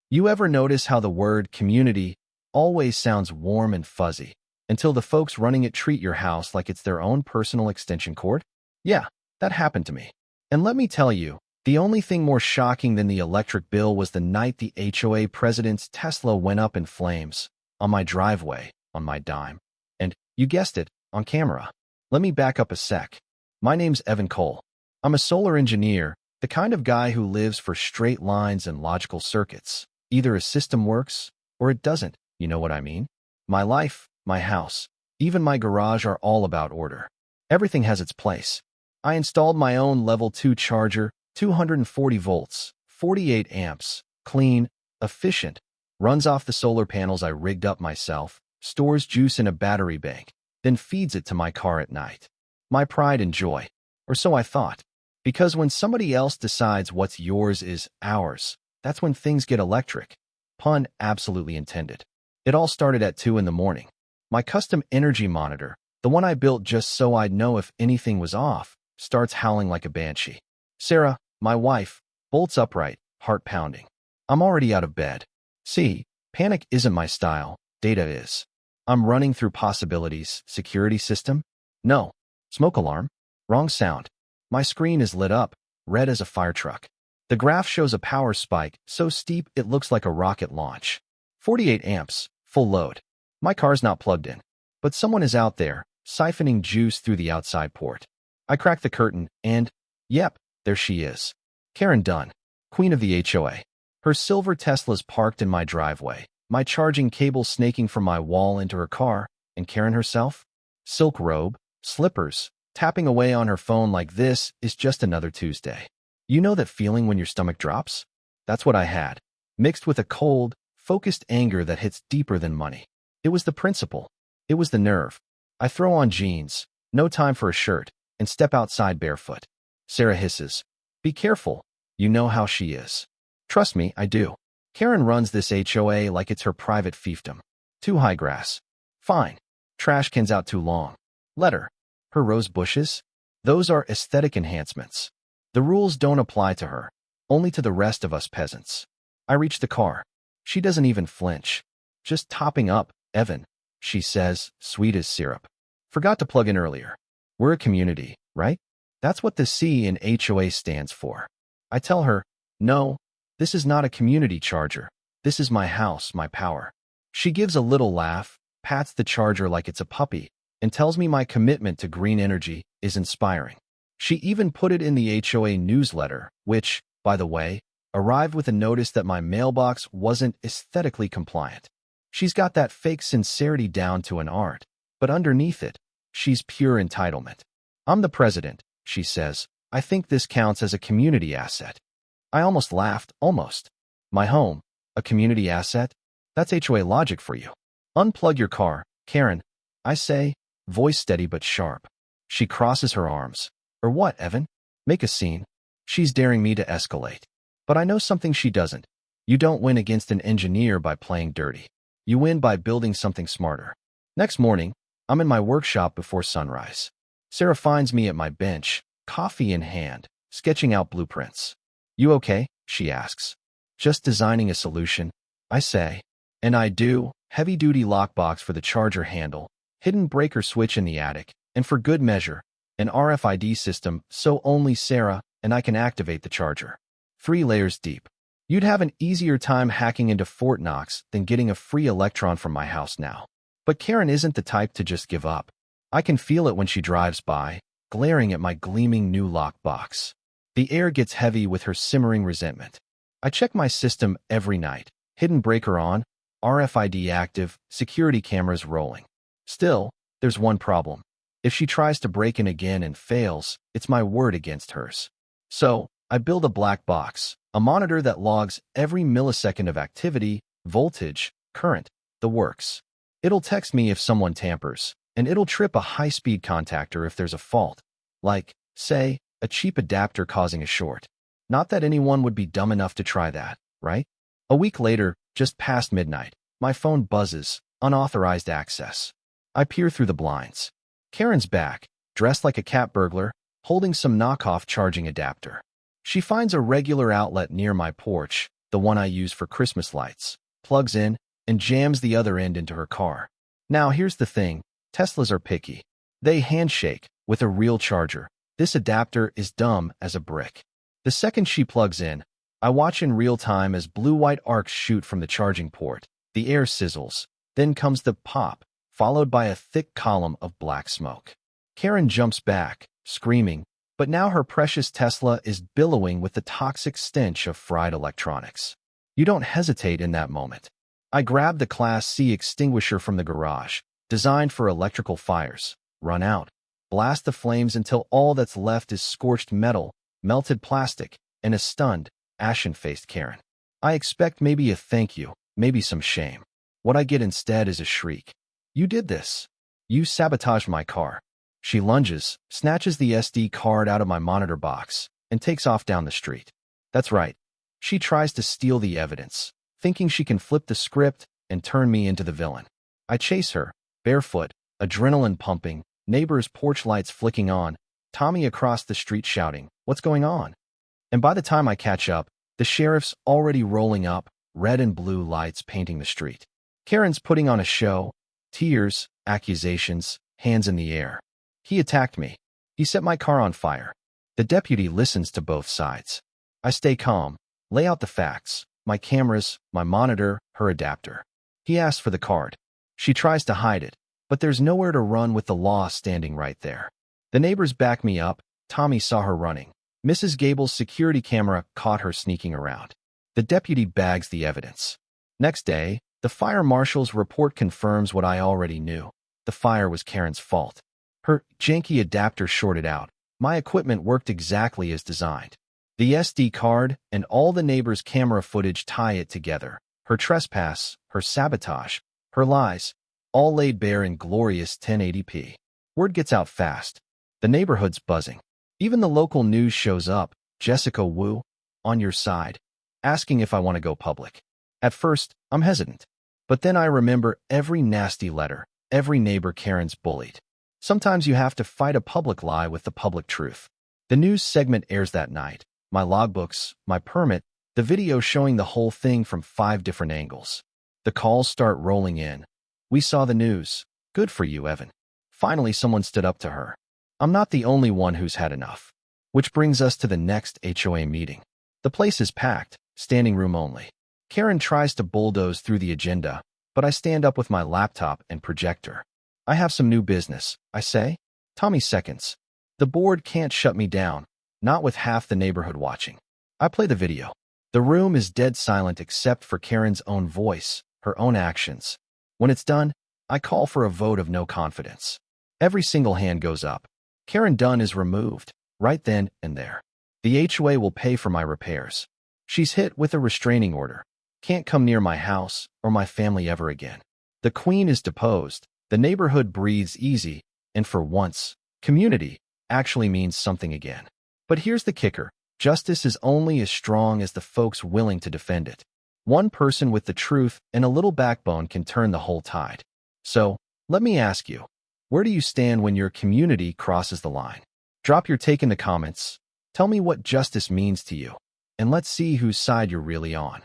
You ever notice how the word community always sounds warm and fuzzy until the folks running it treat your house like it's their own personal extension cord? Yeah, that happened to me. And let me tell you, the only thing more shocking than the electric bill was the night the HOA president's Tesla went up in flames on my driveway, on my dime. And, you guessed it, on camera. Let me back up a sec. My name's Evan Cole. I'm a solar engineer, the kind of guy who lives for straight lines and logical circuits. Either a system works, or it doesn't, you know what I mean? My life, my house, even my garage are all about order. Everything has its place. I installed my own level 2 charger, 240 volts, 48 amps, clean, efficient, runs off the solar panels I rigged up myself, stores juice in a battery bank, then feeds it to my car at night. My pride and joy, or so I thought. Because when somebody else decides what's yours is ours, that's when things get electric. Pun absolutely intended. It all started at 2 in the morning. My custom energy monitor, the one I built just so I'd know if anything was off, starts howling like a banshee. Sarah, my wife, bolts upright, heart pounding. I'm already out of bed. See, panic isn't my style, data is. I'm running through possibilities. Security system? No. Smoke alarm? Wrong sound. My screen is lit up, red as a fire truck. The graph shows a power spike, so steep it looks like a rocket launch. 48 amps, full load. My car's not plugged in, but someone is out there, siphoning juice through the outside port. I crack the curtain, and, yep, there she is. Karen Dunn, queen of the HOA. Her silver Tesla's parked in my driveway, my charging cable snaking from my wall into her car, and Karen herself? Silk robe, slippers, tapping away on her phone like this is just another Tuesday. You know that feeling when your stomach drops? That's what I had, mixed with a cold, focused anger that hits deeper than money. It was the principle. It was the nerve. I throw on jeans, no time for a shirt, and step outside barefoot. Sarah hisses, "Be careful. You know how she is." Trust me, I do. Karen runs this HOA like it's her private fiefdom. Too high grass. Fine. Trash cans out too long. Let her. Her rose bushes? Those are aesthetic enhancements. The rules don't apply to her, only to the rest of us peasants. I reach the car. She doesn't even flinch. Just topping up, Evan, she says, sweet as syrup. Forgot to plug in earlier. We're a community, right? That's what the C in HOA stands for. I tell her, no, this is not a community charger. This is my house, my power. She gives a little laugh, pats the charger like it's a puppy, and tells me my commitment to green energy is inspiring. She even put it in the HOA newsletter, which, by the way, arrived with a notice that my mailbox wasn't aesthetically compliant. She's got that fake sincerity down to an art, but underneath it, she's pure entitlement. I'm the president, she says. I think this counts as a community asset. I almost laughed, almost. My home, a community asset? That's HOA logic for you. Unplug your car, Karen, I say, voice steady but sharp. She crosses her arms. Or what, Evan? Make a scene. She's daring me to escalate. But I know something she doesn't. You don't win against an engineer by playing dirty. You win by building something smarter. Next morning, I'm in my workshop before sunrise. Sarah finds me at my bench, coffee in hand, sketching out blueprints. You okay? She asks. Just designing a solution, I say. And I do. Heavy-duty lockbox for the charger handle, hidden breaker switch in the attic, and for good measure, an RFID system so only Sarah and I can activate the charger. 3 layers deep. You'd have an easier time hacking into Fort Knox than getting a free electron from my house now. But Karen isn't the type to just give up. I can feel it when she drives by, glaring at my gleaming new lockbox. The air gets heavy with her simmering resentment. I check my system every night. Hidden breaker on, RFID active, security cameras rolling. Still, there's one problem. If she tries to break in again and fails, it's my word against hers. So, I build a black box, a monitor that logs every millisecond of activity, voltage, current, the works. It'll text me if someone tampers, and it'll trip a high-speed contactor if there's a fault, like, say, a cheap adapter causing a short. Not that anyone would be dumb enough to try that, right? A week later, just past midnight, my phone buzzes, unauthorized access. I peer through the blinds. Karen's back, dressed like a cat burglar, holding some knockoff charging adapter. She finds a regular outlet near my porch, the one I use for Christmas lights, plugs in, and jams the other end into her car. Now here's the thing, Teslas are picky. They handshake with a real charger. This adapter is dumb as a brick. The second she plugs in, I watch in real time as blue-white arcs shoot from the charging port. The air sizzles. Then comes the pop, followed by a thick column of black smoke. Karen jumps back, screaming, but now her precious Tesla is billowing with the toxic stench of fried electronics. You don't hesitate in that moment. I grab the Class C extinguisher from the garage, designed for electrical fires, run out, blast the flames until all that's left is scorched metal, melted plastic, and a stunned, ashen-faced Karen. I expect maybe a thank you, maybe some shame. What I get instead is a shriek. You did this. You sabotaged my car. She lunges, snatches the SD card out of my monitor box, and takes off down the street. That's right. She tries to steal the evidence, thinking she can flip the script and turn me into the villain. I chase her, barefoot, adrenaline pumping, neighbors' porch lights flicking on, Tommy across the street shouting, "What's going on?" And by the time I catch up, the sheriff's already rolling up, red and blue lights painting the street. Karen's putting on a show, tears, accusations, hands in the air. He attacked me. He set my car on fire. The deputy listens to both sides. I stay calm, lay out the facts, my cameras, my monitor, her adapter. He asks for the card. She tries to hide it, but there's nowhere to run with the law standing right there. The neighbors back me up. Tommy saw her running. Mrs. Gable's security camera caught her sneaking around. The deputy bags the evidence. Next day, the fire marshal's report confirms what I already knew. The fire was Karen's fault. Her janky adapter shorted out. My equipment worked exactly as designed. The SD card and all the neighbors' camera footage tie it together. Her trespass, her sabotage, her lies, all laid bare in glorious 1080p. Word gets out fast. The neighborhood's buzzing. Even the local news shows up, Jessica Wu, on your side, asking if I want to go public. At first, I'm hesitant. But then I remember every nasty letter, every neighbor Karen's bullied. Sometimes you have to fight a public lie with the public truth. The news segment airs that night. My logbooks, my permit, the video showing the whole thing from 5 different angles. The calls start rolling in. We saw the news. Good for you, Evan. Finally, someone stood up to her. I'm not the only one who's had enough. Which brings us to the next HOA meeting. The place is packed, standing room only. Karen tries to bulldoze through the agenda, but I stand up with my laptop and projector. I have some new business, I say. Tommy seconds. The board can't shut me down, not with half the neighborhood watching. I play the video. The room is dead silent except for Karen's own voice, her own actions. When it's done, I call for a vote of no confidence. Every single hand goes up. Karen Dunn is removed, right then and there. The HOA will pay for my repairs. She's hit with a restraining order. Can't come near my house or my family ever again. The queen is deposed. The neighborhood breathes easy, and for once, community actually means something again. But here's the kicker. Justice is only as strong as the folks willing to defend it. One person with the truth and a little backbone can turn the whole tide. So, let me ask you, where do you stand when your community crosses the line? Drop your take in the comments. Tell me what justice means to you, and let's see whose side you're really on.